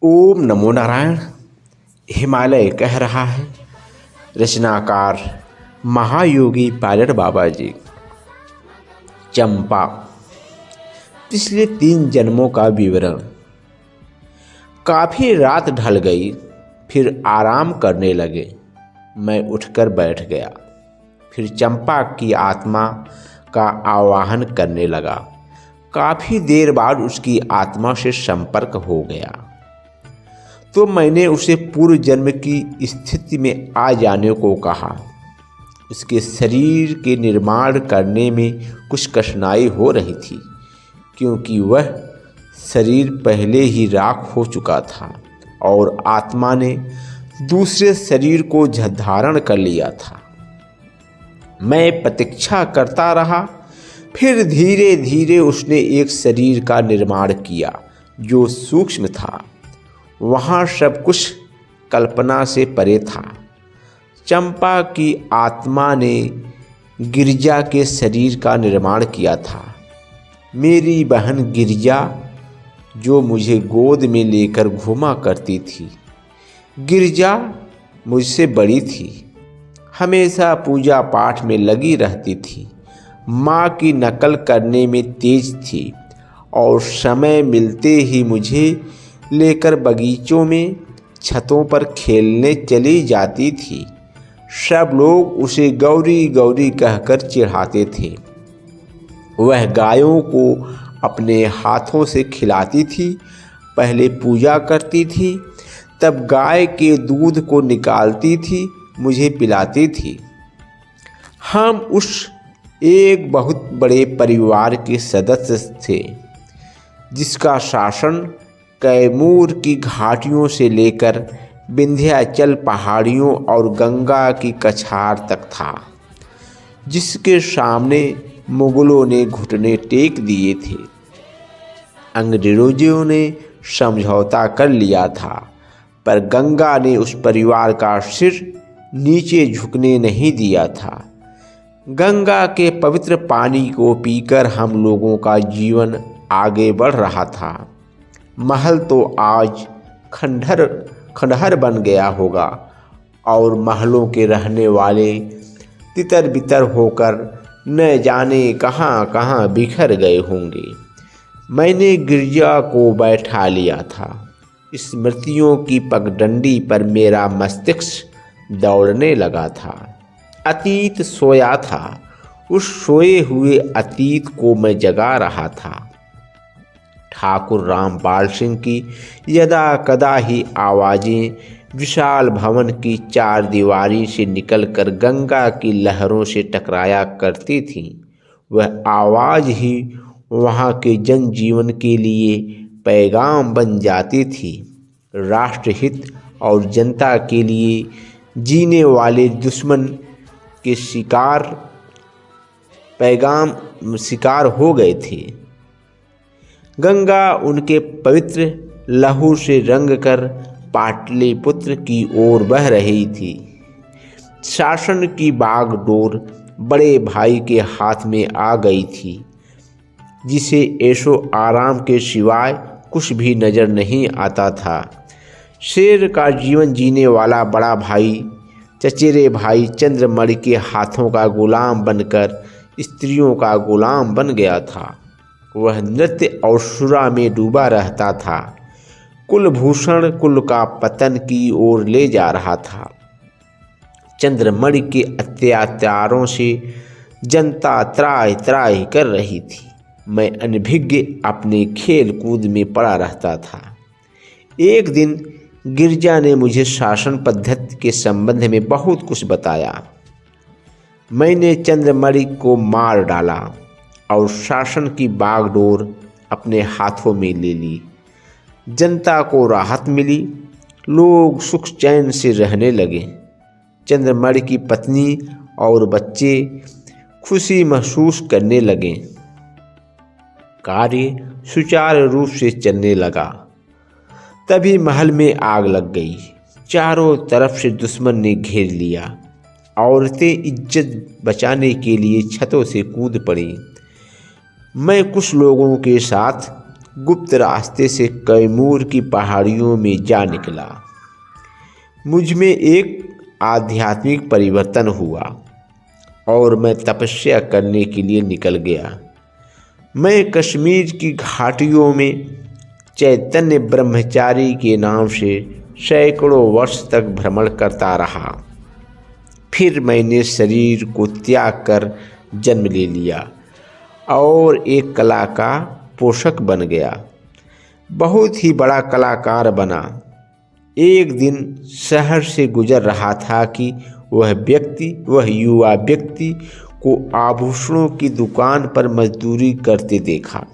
ओम नमो नारायण। हिमालय कह रहा है। रचनाकार महायोगी पायलट बाबा जी। चंपा। पिछले 3 जन्मों का विवरण। काफ़ी रात ढल गई, फिर आराम करने लगे। मैं उठकर बैठ गया। फिर चंपा की आत्मा का आवाहन करने लगा। काफ़ी देर बाद उसकी आत्मा से संपर्क हो गया तो मैंने उसे पूर्व जन्म की स्थिति में आ जाने को कहा। उसके शरीर के निर्माण करने में कुछ कठिनाई हो रही थी, क्योंकि वह शरीर पहले ही राख हो चुका था और आत्मा ने दूसरे शरीर को धारण कर लिया था। मैं प्रतीक्षा करता रहा। फिर धीरे धीरे उसने एक शरीर का निर्माण किया जो सूक्ष्म था। वहाँ सब कुछ कल्पना से परे था। चंपा की आत्मा ने गिरिजा के शरीर का निर्माण किया था। मेरी बहन गिरिजा, जो मुझे गोद में लेकर घूमा करती थी। गिरिजा मुझसे बड़ी थी, हमेशा पूजा पाठ में लगी रहती थी, माँ की नकल करने में तेज थी और समय मिलते ही मुझे लेकर बगीचों में, छतों पर खेलने चली जाती थी। सब लोग उसे गौरी गौरी कहकर चिढ़ाते थे। वह गायों को अपने हाथों से खिलाती थी। पहले पूजा करती थी, तब गाय के दूध को निकालती थी, मुझे पिलाती थी। हम उस एक बहुत बड़े परिवार के सदस्य थे, जिसका शासन कैमूर की घाटियों से लेकर विंध्याचल पहाड़ियों और गंगा की कछार तक था, जिसके सामने मुगलों ने घुटने टेक दिए थे। अंग्रेजों ने समझौता कर लिया था, पर गंगा ने उस परिवार का सिर नीचे झुकने नहीं दिया था। गंगा के पवित्र पानी को पीकर हम लोगों का जीवन आगे बढ़ रहा था। महल तो आज खंडहर बन गया होगा और महलों के रहने वाले तितर बितर होकर न जाने कहाँ कहाँ बिखर गए होंगे। मैंने गिरजा को बैठा लिया था। स्मृतियों की पगडंडी पर मेरा मस्तिष्क दौड़ने लगा था। अतीत सोया था। उस सोए हुए अतीत को मैं जगा रहा था। ठाकुर रामपाल सिंह की यदा कदा ही आवाज़ें विशाल भवन की 4 दीवारी से निकलकर गंगा की लहरों से टकराया करती थीं। वह आवाज़ ही वहाँ के जनजीवन के लिए पैगाम बन जाती थी। राष्ट्रहित और जनता के लिए जीने वाले दुश्मन के शिकार हो गए थे। गंगा उनके पवित्र लहू से रंग कर पाटलिपुत्र की ओर बह रही थी। शासन की बागडोर बड़े भाई के हाथ में आ गई थी, जिसे ऐशो आराम के सिवाय कुछ भी नज़र नहीं आता था। शेर का जीवन जीने वाला बड़ा भाई चचेरे भाई चंद्रमणि के हाथों का गुलाम बनकर स्त्रियों का गुलाम बन गया था। वह नृत्य और सुरा में डूबा रहता था। कुलभूषण कुल का पतन की ओर ले जा रहा था। चंद्रमणि के अत्याचारों से जनता त्राहि त्राहि कर रही थी। मैं अनभिज्ञ अपने खेल कूद में पड़ा रहता था। एक दिन गिरजा ने मुझे शासन पद्धति के संबंध में बहुत कुछ बताया। मैंने चंद्रमणि को मार डाला और शासन की बागडोर अपने हाथों में ले ली। जनता को राहत मिली। लोग सुख चैन से रहने लगे। चंद्रमणि की पत्नी और बच्चे खुशी महसूस करने लगे। कार्य सुचारू रूप से चलने लगा। तभी महल में आग लग गई। चारों तरफ से दुश्मन ने घेर लिया। औरतें इज्जत बचाने के लिए छतों से कूद पड़ी। मैं कुछ लोगों के साथ गुप्त रास्ते से कैमूर की पहाड़ियों में जा निकला। मुझ में एक आध्यात्मिक परिवर्तन हुआ और मैं तपस्या करने के लिए निकल गया। मैं कश्मीर की घाटियों में चैतन्य ब्रह्मचारी के नाम से सैकड़ों वर्ष तक भ्रमण करता रहा। फिर मैंने शरीर को त्याग कर जन्म ले लिया और एक कला का पोषक बन गया। बहुत ही बड़ा कलाकार बना। एक दिन शहर से गुजर रहा था कि वह युवा व्यक्ति को आभूषणों की दुकान पर मजदूरी करते देखा।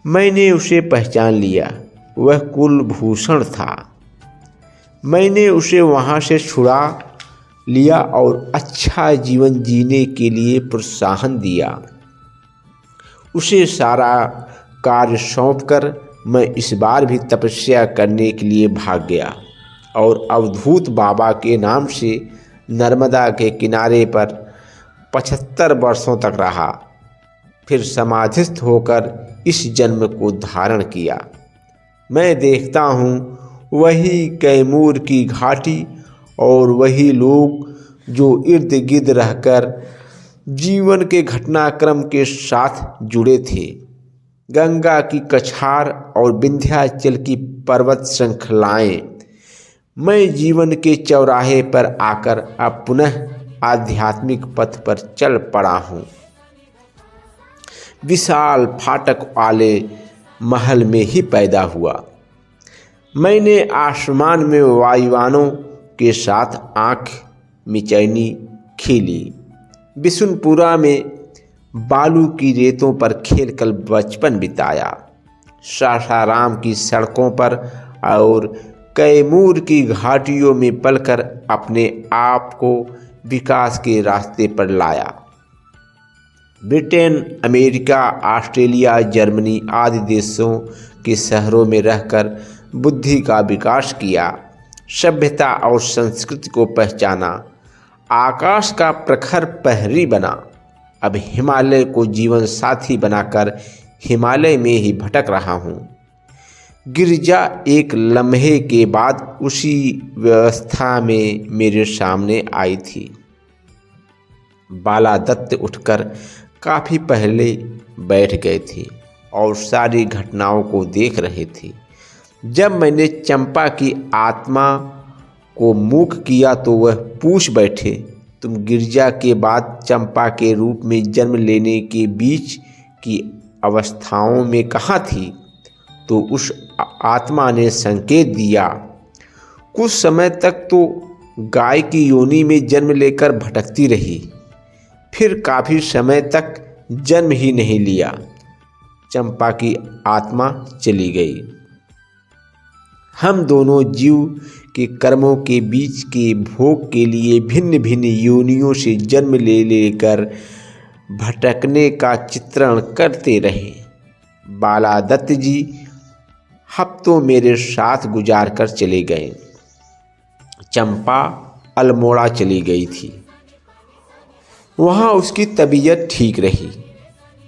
मैंने उसे पहचान लिया। वह कुलभूषण था। मैंने उसे वहाँ से छुड़ा लिया और अच्छा जीवन जीने के लिए प्रोत्साहन दिया। उसे सारा कार्य सौंपकर मैं इस बार भी तपस्या करने के लिए भाग गया और अवधूत बाबा के नाम से नर्मदा के किनारे पर 75 वर्षों तक रहा। फिर समाधिस्थ होकर इस जन्म को धारण किया। मैं देखता हूँ वही कैमूर की घाटी और वही लोग जो इर्द गिर्द रहकर जीवन के घटनाक्रम के साथ जुड़े थे। गंगा की कछार और विंध्याचल की पर्वत श्रृंखलाएं। मैं जीवन के चौराहे पर आकर अब पुनः आध्यात्मिक पथ पर चल पड़ा हूँ। विशाल फाटक वाले महल में ही पैदा हुआ। मैंने आसमान में वायुयानों के साथ आँख मिचैनी खेली। बिशुनपुरा में बालू की रेतों पर खेलकर बचपन बिताया। सासाराम की सड़कों पर और कैमूर की घाटियों में पलकर अपने आप को विकास के रास्ते पर लाया। ब्रिटेन, अमेरिका, ऑस्ट्रेलिया, जर्मनी आदि देशों के शहरों में रहकर बुद्धि का विकास किया। सभ्यता और संस्कृति को पहचाना। आकाश का प्रखर प्रहरी बना। अब हिमालय को जीवन साथी बनाकर हिमालय में ही भटक रहा हूँ। गिरजा एक लम्हे के बाद उसी व्यवस्था में मेरे सामने आई थी। बाला दत्त उठकर काफ़ी पहले बैठ गए थे और सारी घटनाओं को देख रहे थे। जब मैंने चंपा की आत्मा को मुख किया तो वह पूछ बैठे, तुम गिरजा के बाद चंपा के रूप में जन्म लेने के बीच की अवस्थाओं में कहाँ थी? तो उस आत्मा ने संकेत दिया, कुछ समय तक तो गाय की योनि में जन्म लेकर भटकती रही, फिर काफ़ी समय तक जन्म ही नहीं लिया। चंपा की आत्मा चली गई। हम दोनों जीव के कर्मों के बीच के भोग के लिए भिन्न भिन्न योनियों से जन्म ले लेकर भटकने का चित्रण करते रहे। बाला दत्त जी हफ्तों मेरे साथ गुजार कर चले गए। चंपा अल्मोड़ा चली गई थी। वहाँ उसकी तबीयत ठीक रही।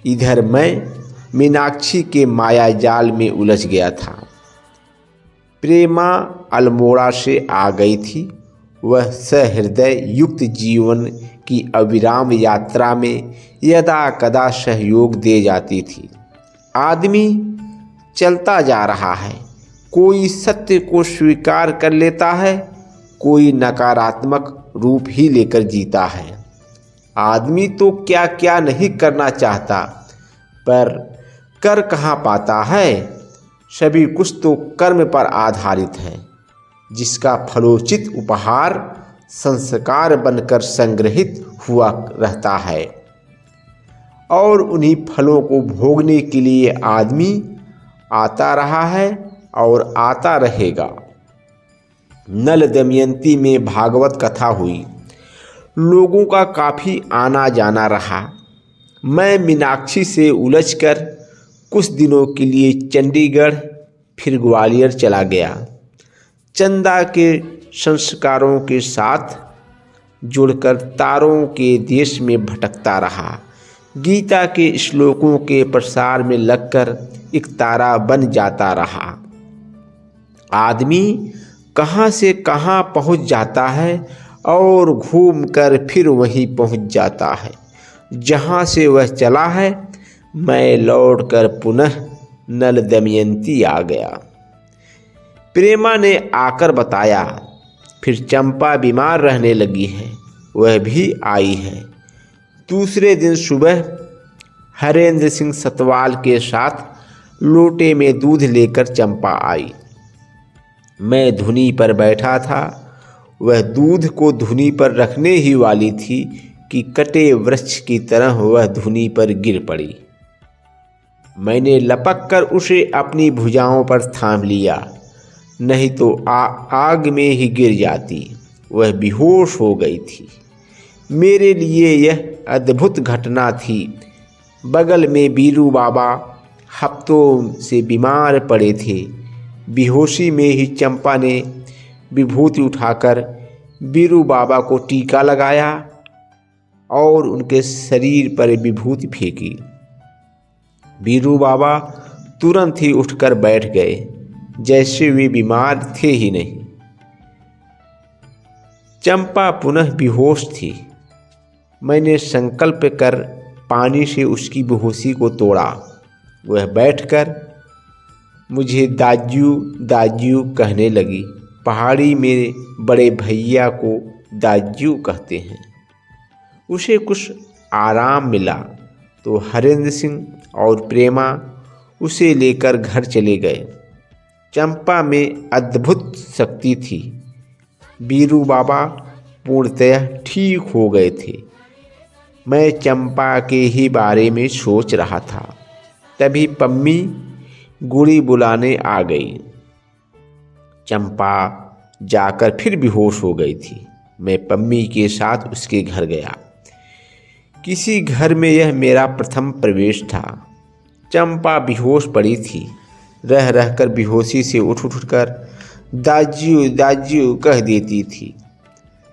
इधर मैं मीनाक्षी के माया जाल में उलझ गया था। प्रेमा अल्मोड़ा से आ गई थी। वह सहृदय युक्त जीवन की अविराम यात्रा में यदा कदा सहयोग दे जाती थी। आदमी चलता जा रहा है, कोई सत्य को स्वीकार कर लेता है, कोई नकारात्मक रूप ही लेकर जीता है। आदमी तो क्या क्या नहीं करना चाहता, पर कर कहाँ पाता है। सभी कुछ तो कर्म पर आधारित है, जिसका फलोचित उपहार संस्कार बनकर संग्रहित हुआ रहता है और उन्हीं फलों को भोगने के लिए आदमी आता रहा है और आता रहेगा। नल दमयंती में भागवत कथा हुई। लोगों का काफ़ी आना जाना रहा। मैं मीनाक्षी से उलझकर कुछ दिनों के लिए चंडीगढ़ फिर ग्वालियर चला गया। चंदा के संस्कारों के साथ जुड़कर तारों के देश में भटकता रहा। गीता के श्लोकों के प्रसार में लगकर एक तारा बन जाता रहा। आदमी कहाँ से कहाँ पहुँच जाता है और घूमकर फिर वहीं पहुँच जाता है जहाँ से वह चला है। मैं लौटकर पुनः नल दमयंती आ गया। प्रेमा ने आकर बताया, फिर चंपा बीमार रहने लगी है, वह भी आई है। दूसरे दिन सुबह हरेंद्र सिंह सतवाल के साथ लोटे में दूध लेकर चंपा आई। मैं धुनी पर बैठा था। वह दूध को धुनी पर रखने ही वाली थी कि कटे वृक्ष की तरह वह धुनी पर गिर पड़ी। मैंने लपक कर उसे अपनी भुजाओं पर थाम लिया, नहीं तो आग में ही गिर जाती। वह बेहोश हो गई थी। मेरे लिए यह अद्भुत घटना थी। बगल में बीरू बाबा हफ्तों से बीमार पड़े थे। बेहोशी में ही चंपा ने विभूति उठाकर बीरू बाबा को टीका लगाया और उनके शरीर पर विभूति फेंकी। बीरू बाबा तुरंत ही उठकर बैठ गए, जैसे वे बीमार थे ही नहीं। चंपा पुनः बेहोश थी। मैंने संकल्प कर पानी से उसकी बेहोशी को तोड़ा। वह बैठकर मुझे दाजू दाजू कहने लगी। पहाड़ी में बड़े भैया को दाजू कहते हैं। उसे कुछ आराम मिला तो हरेंद्र सिंह और प्रेमा उसे लेकर घर चले गए। चंपा में अद्भुत शक्ति थी। बीरू बाबा पूर्णतः ठीक हो गए थे। मैं चंपा के ही बारे में सोच रहा था, तभी पम्मी गुड़ी बुलाने आ गई। चंपा जाकर फिर बेहोश हो गई थी। मैं पम्मी के साथ उसके घर गया। किसी घर में यह मेरा प्रथम प्रवेश था। चंपा बेहोश पड़ी थी। रह रहकर बेहोशी से उठकर दाजू दाजू कह देती थी।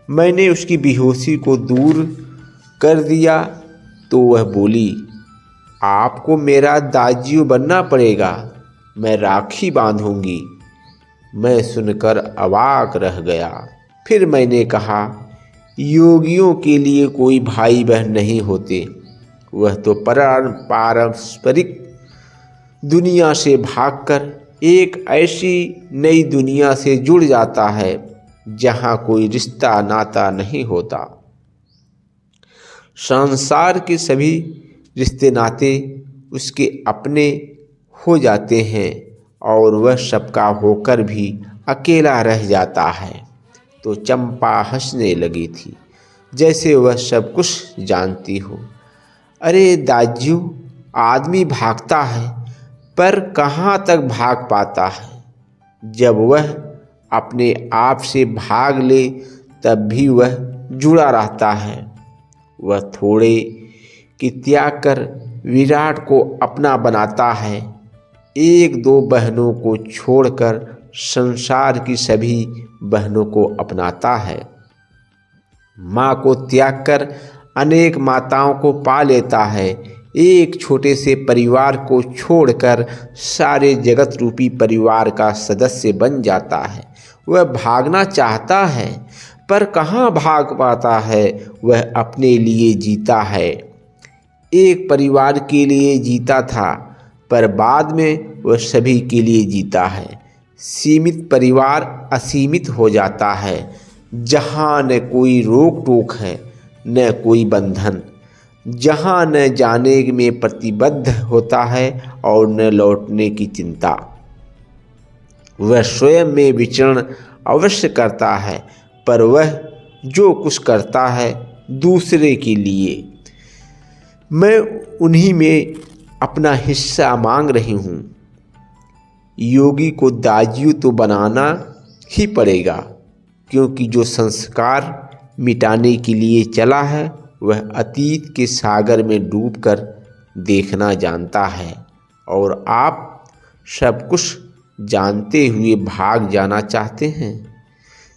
मैंने उसकी बेहोशी को दूर कर दिया तो वह बोली, आपको मेरा दाजू बनना पड़ेगा, मैं राखी बांधूंगी। मैं सुनकर अवाक रह गया। फिर मैंने कहा, योगियों के लिए कोई भाई बहन नहीं होते। वह तो पारस्परिक दुनिया से भागकर एक ऐसी नई दुनिया से जुड़ जाता है जहाँ कोई रिश्ता नाता नहीं होता। संसार के सभी रिश्ते नाते उसके अपने हो जाते हैं और वह सबका होकर भी अकेला रह जाता है। तो चंपा हंसने लगी थी, जैसे वह सब कुछ जानती हो। अरे दाजू, आदमी भागता है पर कहाँ तक भाग पाता है? जब वह अपने आप से भाग ले तब भी वह जुड़ा रहता है। वह थोड़े कि त्याग कर विराट को अपना बनाता है। एक दो बहनों को छोड़कर संसार की सभी बहनों को अपनाता है। माँ को त्याग कर अनेक माताओं को पा लेता है। एक छोटे से परिवार को छोड़कर सारे जगत रूपी परिवार का सदस्य बन जाता है। वह भागना चाहता है पर कहाँ भाग पाता है। वह अपने लिए जीता है। एक परिवार के लिए जीता था पर बाद में वह सभी के लिए जीता है। सीमित परिवार असीमित हो जाता है, जहाँ न कोई रोक टोक है न कोई बंधन, जहाँ न जाने में प्रतिबद्ध होता है और न लौटने की चिंता। वह स्वयं में विचरण अवश्य करता है पर वह जो कुछ करता है दूसरे के लिए। मैं उन्हीं में अपना हिस्सा मांग रही हूँ। योगी को दाजू तो बनाना ही पड़ेगा, क्योंकि जो संस्कार मिटाने के लिए चला है वह अतीत के सागर में डूबकर देखना जानता है और आप सब कुछ जानते हुए भाग जाना चाहते हैं।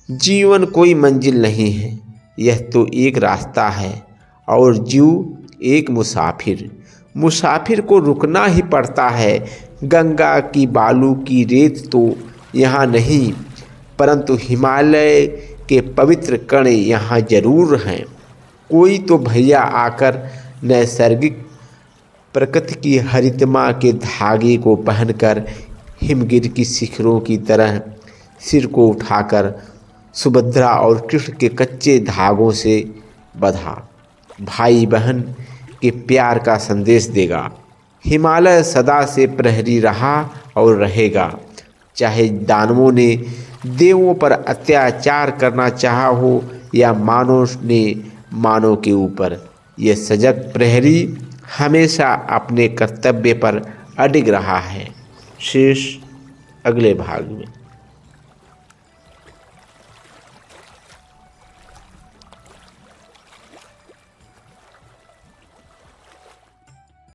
जीवन कोई मंजिल नहीं है, यह तो एक रास्ता है और जीव एक मुसाफिर। मुसाफिर को रुकना ही पड़ता है। गंगा की बालू की रेत तो यहाँ नहीं, परंतु हिमालय के पवित्र कण यहाँ जरूर हैं। कोई तो भैया आकर नैसर्गिक प्रकृति की हरितमा के धागे को पहनकर हिमगिर की शिखरों की तरह सिर को उठाकर सुभद्रा और कृष्ण के कच्चे धागों से बंधा भाई बहन के प्यार का संदेश देगा। हिमालय सदा से प्रहरी रहा और रहेगा, चाहे दानवों ने देवों पर अत्याचार करना चाहा हो या मानव ने मानव के ऊपर। यह सजग प्रहरी हमेशा अपने कर्तव्य पर अडिग रहा है। शेष अगले भाग में।